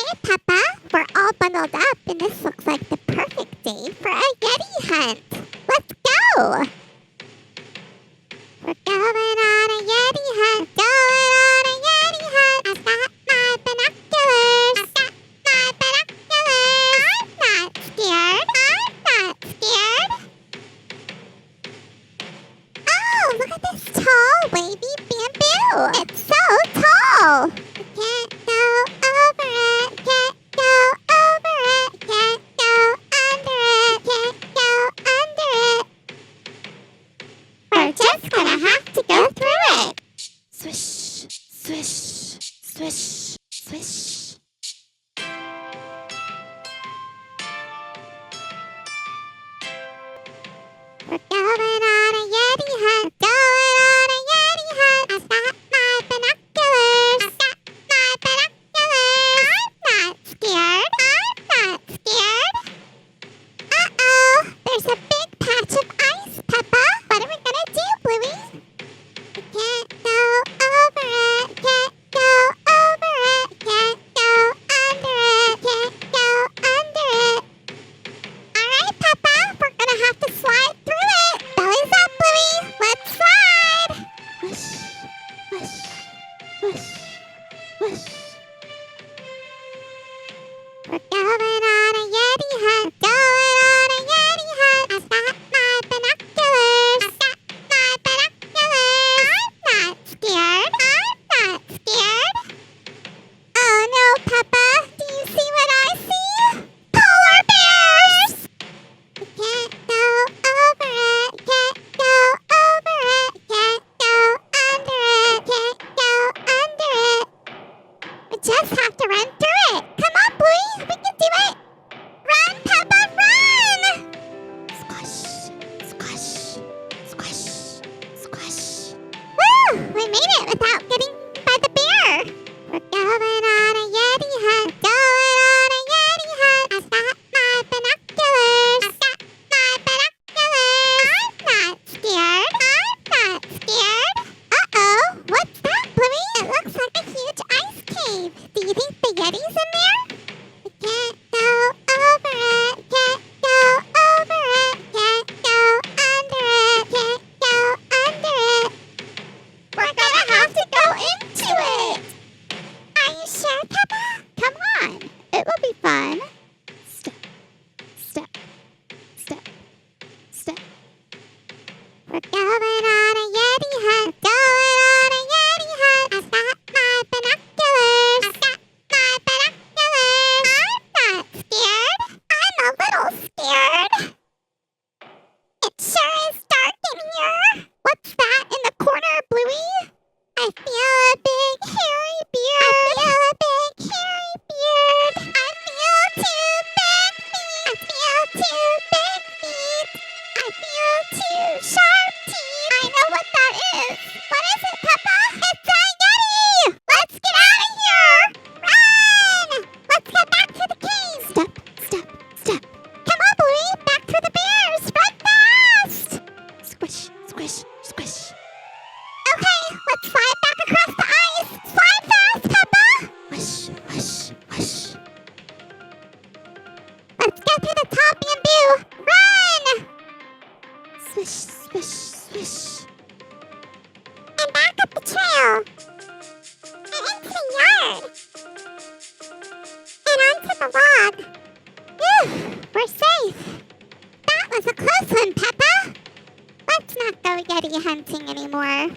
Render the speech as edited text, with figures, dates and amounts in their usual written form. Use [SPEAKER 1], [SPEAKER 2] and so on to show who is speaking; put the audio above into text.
[SPEAKER 1] Alright, Peppa, we're all bundled up, and this looks like the perfect day for a Yeti hunt. Let's go! We're going on a Yeti hunt, going on a Yeti hunt. I've got my binoculars. I've got my binoculars. I'm not scared. I'm not scared. Oh, look at this tall, wavy bamboo. It's so tall. We can't go over it. Can't go over it. Can't go under it. Can't go under it. We're just gonna have to go through it. Swish, swish, swish, swish. We're going on a Yeti hunt. Going on a Yeti hunt. I've got my binoculars. I've got my binoculars. I'm not scared. I'm not scared. Uh-oh. There's a big patch of ice, Peppa. What are we gonna do, Bluey? We can't go over it. Can't go over it. Can't go under it. Can't go under it. Alright, Peppa. We're gonna have to slide through it. Belly's up, Bluey. Let's slide. Whoosh, whoosh, whoosh, whoosh. We're going on a Yeti hunt. Going on a Yeti hunt. I've got my binoculars. I've got my binoculars. I'm not scared. I'm not scared. Oh no, Peppa. Do you see what I see? Polar bears! We can't go over it. Can't go over it. Can't go under it. Can't go under it. We just have to run through it. Come on, Bluey. We can do it. Run, Peppa, run! Squash, squash, squash, squash. Woo! We made it without getting by the bear. We're going on a Yeti hunt. Going on a Yeti hunt. I've got my binoculars. I've got my binoculars. I'm not scared. I'm not scared. Uh-oh. What's that, Bluey? It looks like a huge ice cave. Do you think the Yeti's in there? We can't go over it. Can't go over it. Can't go under it. Can't go under it. We're gonna have to go into it. Are you sure, Peppa? Come on. It will be fun. Step, step, step, step. We're going on a Yeti hunt. Going on a Yeti hunt. I've got my binoculars. I've got my binoculars. I'm not scared. I'm a little scared. It sure is dark in here. What's that in the corner, Bluey? I feel a big hairy beard. I feel a big hairy beard. I feel two big feet. I feel two big feet. I feel two sharp teeth. I know what that is. What is it, Peppa? It's a Yeti! Let's get out of here! Run! Let's get back to the cave. Step, step, step. Come on, Bluey. Back to the bears. Run fast! Squish, squish, squish. Okay, let's slide back across the ice. Slide fast, Peppa. Whoosh, whoosh, whoosh. Let's get to the top bamboo. Run! Swish, swish, swish. And back up the trail. And into the yard. And onto the log. Phew, we're safe. That was a close one, Peppa. Let's not go Yeti hunting anymore.